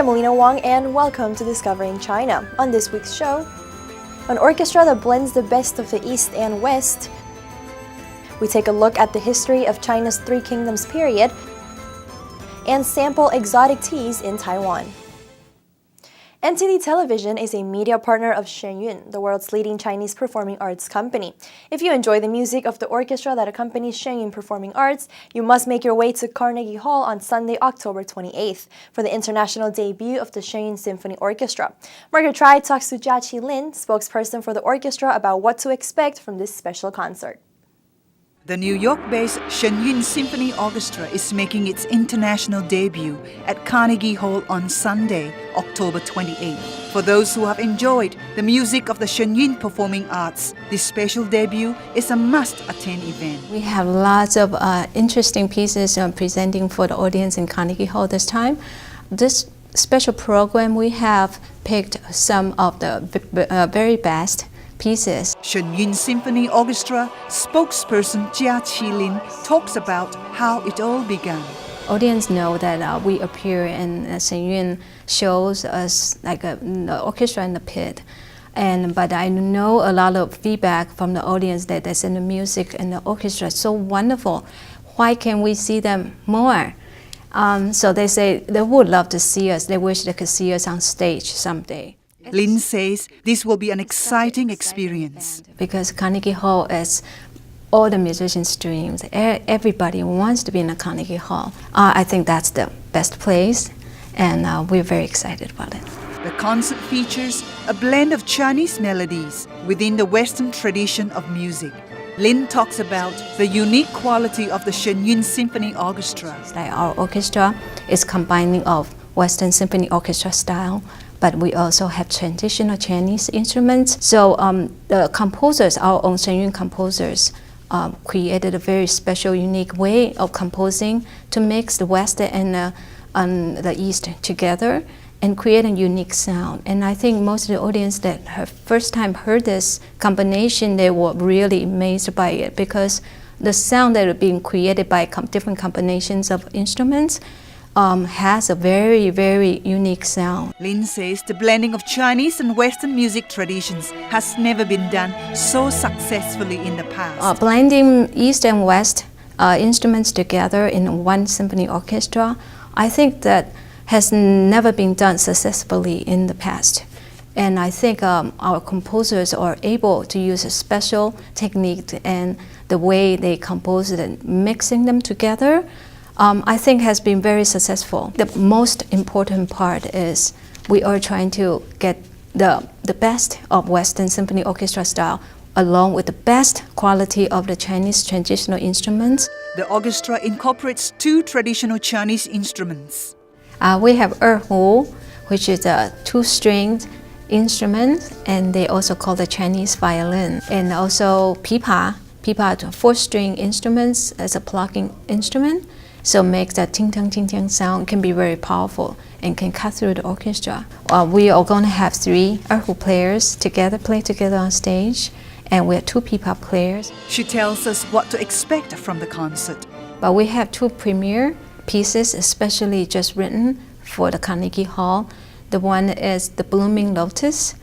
Im Alina Wang and welcome to Discovering China. On this week's show, an orchestra that blends the best of the East and West. We take a look at the history of China's Three Kingdoms period and sample exotic teas in Taiwan. NTD Television is a media partner of Shen Yun, the world's leading Chinese performing arts company. If you enjoy the music of the orchestra that accompanies Shen Yun Performing Arts, you must make your way to Carnegie Hall on Sunday, October 28th for the international debut of the Shen Yun Symphony Orchestra. Margaret Trey talks to Chia-Chi Lin, spokesperson for the orchestra, about what to expect from this special concert. The New York-based Shen Yun Symphony Orchestra is making its international debut at Carnegie Hall on Sunday, October 28th. For those who have enjoyed the music of the Shen Yun Performing Arts, this special debut is a must-attend event. We have lots of interesting pieces presenting for the audience in Carnegie Hall this time. This special program, we have picked some of the very best pieces. Shen Yun Symphony Orchestra spokesperson Chia-Chi Lin talks about how it all began. Audience know that we appear in Shen Yun shows as like the orchestra in the pit. But I know a lot of feedback from the audience that they said the music and the orchestra is so wonderful. Why can't we see them more? So they say they would love to see us. They wish they could see us on stage someday. Lin says this will be an exciting experience. Because Carnegie Hall is all the musicians' dreams. Everybody wants to be in a Carnegie Hall. I think that's the best place, and we're very excited about it. The concert features a blend of Chinese melodies within the Western tradition of music. Lin talks about the unique quality of the Shen Yun Symphony Orchestra. Like our orchestra is combining of Western symphony orchestra style, but we also have traditional Chinese instruments. So the composers, our own Shen Yun composers, created a very special, unique way of composing to mix the West and the East together and create a unique sound. And I think most of the audience that have first time heard this combination, they were really amazed by it, because the sound that are being created by different combinations of instruments has a very, very unique sound. Lin says the blending of Chinese and Western music traditions has never been done so successfully in the past. Blending East and West instruments together in one symphony orchestra, I think that has never been done successfully in the past. And I think our composers are able to use a special technique, and the way they compose it and mixing them together, I think has been very successful. The most important part is we are trying to get the best of Western symphony orchestra style along with the best quality of the Chinese traditional instruments. The orchestra incorporates two traditional Chinese instruments. We have erhu, which is a two-stringed instrument, and they also call the Chinese violin. And also pipa, four-string instruments as a plucking instrument. So makes that ting-tang sound, can be very powerful and can cut through the orchestra. We are going to have three erhu players play together on stage, and we have two pipa players. She tells us what to expect from the concert. But we have two premiere pieces, especially just written for the Carnegie Hall. The one is The Blooming Lotus,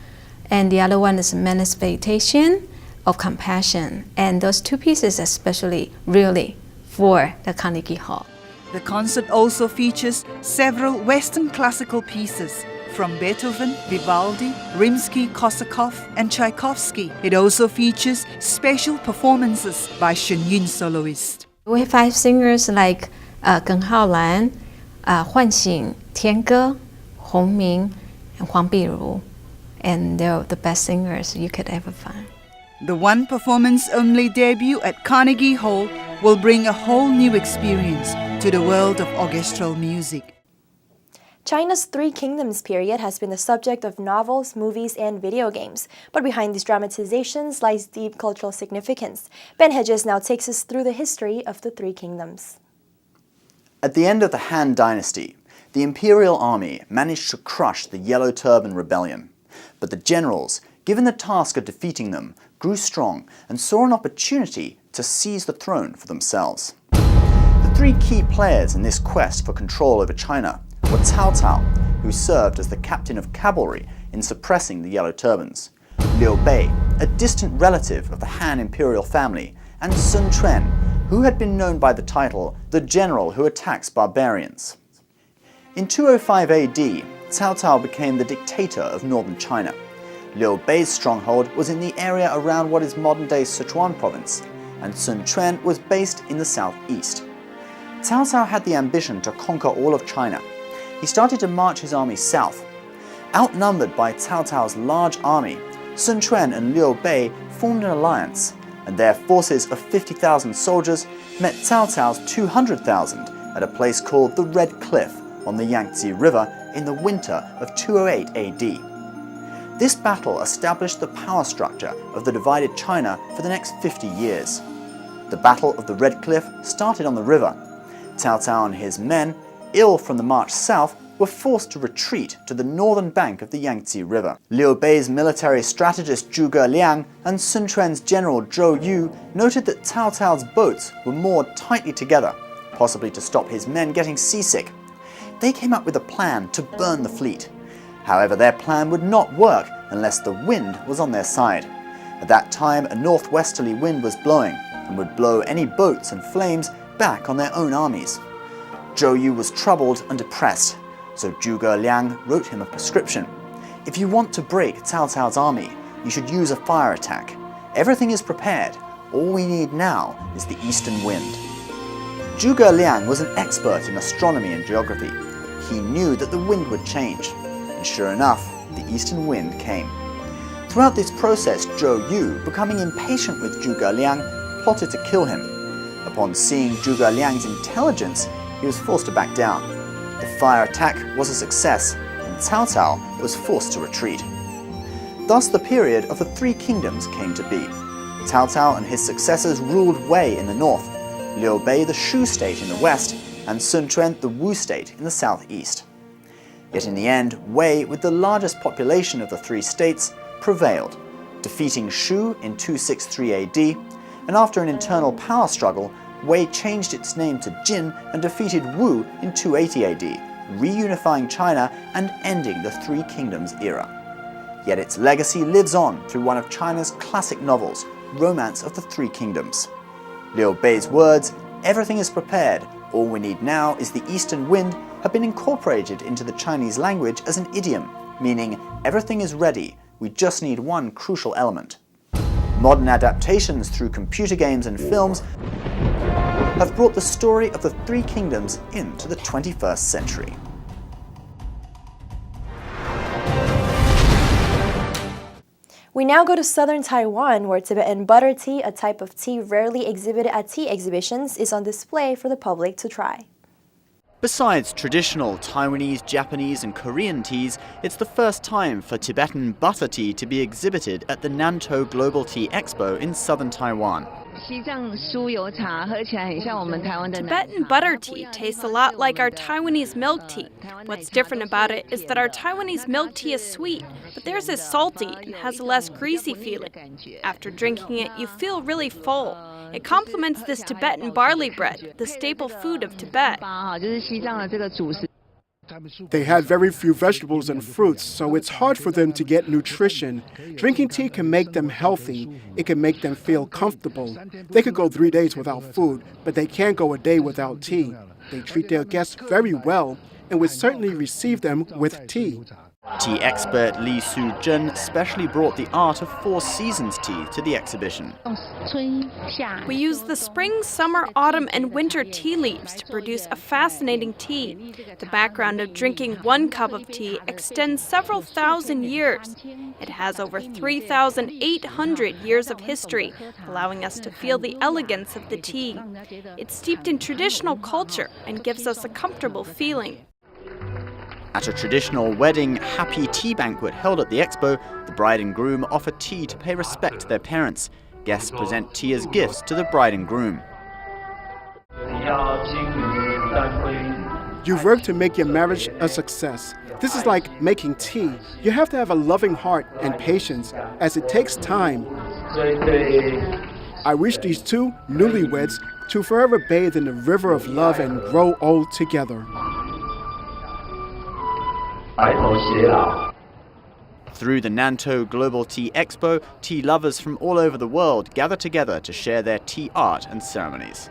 and the other one is Manifestation of Compassion. And those two pieces especially really for the Carnegie Hall. The concert also features several Western classical pieces from Beethoven, Vivaldi, Rimsky-Korsakov, and Tchaikovsky. It also features special performances by Shen Yun soloists. We have five singers like Geng Haolan, Huanxing, Tiange, Hongming, and Huang Biru, and they're the best singers you could ever find. The one performance-only debut at Carnegie Hall will bring a whole new experience to the world of orchestral music. China's Three Kingdoms period has been the subject of novels, movies, and video games. But behind these dramatizations lies deep cultural significance. Hedges now takes us through the history of the Three Kingdoms. At the end of the Han Dynasty, the imperial army managed to crush the Yellow Turban Rebellion. But the generals, given the task of defeating them, grew strong and saw an opportunity to seize the throne for themselves. The three key players in this quest for control over China were Cao Cao, who served as the captain of cavalry in suppressing the Yellow Turbans, Liu Bei, a distant relative of the Han imperial family, and Sun Quan, who had been known by the title the general who attacks barbarians. In 205 AD, Cao Cao became the dictator of northern China. Liu Bei's stronghold was in the area around what is modern-day Sichuan province, and Sun Quan was based in the southeast. Cao Cao had the ambition to conquer all of China. He started to march his army south. Outnumbered by Cao Cao's large army, Sun Quan and Liu Bei formed an alliance, and their forces of 50,000 soldiers met Cao Cao's 200,000 at a place called the Red Cliff on the Yangtze River in the winter of 208 AD. This battle established the power structure of the divided China for the next 50 years. The Battle of the Red Cliff started on the river. Cao Cao and his men, ill from the march south, were forced to retreat to the northern bank of the Yangtze River. Liu Bei's military strategist Zhuge Liang and Sun Quan's general Zhou Yu noted that Cao Cao's boats were moored tightly together, possibly to stop his men getting seasick. They came up with a plan to burn the fleet. However, their plan would not work unless the wind was on their side. At that time, a northwesterly wind was blowing and would blow any boats and flames back on their own armies. Zhou Yu was troubled and depressed, so Zhuge Liang wrote him a prescription. If you want to break Cao Cao's army, you should use a fire attack. Everything is prepared. All we need now is the eastern wind. Zhuge Liang was an expert in astronomy and geography. He knew that the wind would change, and sure enough, the eastern wind came. Throughout this process, Zhou Yu, becoming impatient with Zhuge Liang, plotted to kill him. Upon seeing Zhuge Liang's intelligence, he was forced to back down. The fire attack was a success, and Cao Cao was forced to retreat. Thus the period of the Three Kingdoms came to be. Cao Cao and his successors ruled Wei in the north, Liu Bei the Shu state in the west, and Sun Quan the Wu state in the southeast. Yet in the end, Wei, with the largest population of the three states, prevailed, defeating Shu in 263 AD, and after an internal power struggle, Wei changed its name to Jin and defeated Wu in 280 AD, reunifying China and ending the Three Kingdoms era. Yet its legacy lives on through one of China's classic novels, Romance of the Three Kingdoms. Liu Bei's words, "Everything is prepared, all we need now is the eastern wind," have been incorporated into the Chinese language as an idiom, meaning everything is ready, we just need one crucial element. Modern adaptations through computer games and films have brought the story of the Three Kingdoms into the 21st century. We now go to southern Taiwan, where Tibetan butter tea, a type of tea rarely exhibited at tea exhibitions, is on display for the public to try. Besides traditional Taiwanese, Japanese and Korean teas, it's the first time for Tibetan butter tea to be exhibited at the Nantou Global Tea Expo in southern Taiwan. Tibetan butter tea tastes a lot like our Taiwanese milk tea. What's different about it is that our Taiwanese milk tea is sweet, but theirs is salty and has a less greasy feeling. After drinking it, you feel really full. It complements this Tibetan barley bread, the staple food of Tibet. They have very few vegetables and fruits, so it's hard for them to get nutrition. Drinking tea can make them healthy. It can make them feel comfortable. They could go 3 days without food, but they can't go a day without tea. They treat their guests very well and would certainly receive them with tea. Tea expert Li Su-zhen specially brought the art of Four Seasons tea to the exhibition. We use the spring, summer, autumn, and winter tea leaves to produce a fascinating tea. The background of drinking 1 cup of tea extends several thousand years. It has over 3,800 years of history, allowing us to feel the elegance of the tea. It's steeped in traditional culture and gives us a comfortable feeling. At a traditional wedding happy tea banquet held at the expo, the bride and groom offer tea to pay respect to their parents. Guests present tea as gifts to the bride and groom. You've worked to make your marriage a success. This is like making tea. You have to have a loving heart and patience, as it takes time. I wish these two newlyweds to forever bathe in the river of love and grow old together. Through the Nantou Global Tea Expo, tea lovers from all over the world gather together to share their tea art and ceremonies.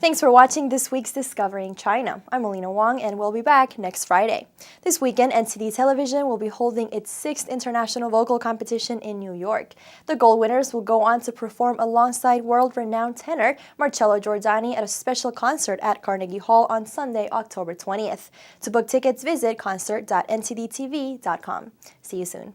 Thanks for watching this week's Discovering China. I'm Alina Wang, and we'll be back next Friday. This weekend, NTD Television will be holding its 6th International Vocal Competition in New York. The gold winners will go on to perform alongside world-renowned tenor Marcello Giordani at a special concert at Carnegie Hall on Sunday, October 20th. To book tickets, visit concert.ntdtv.com. See you soon.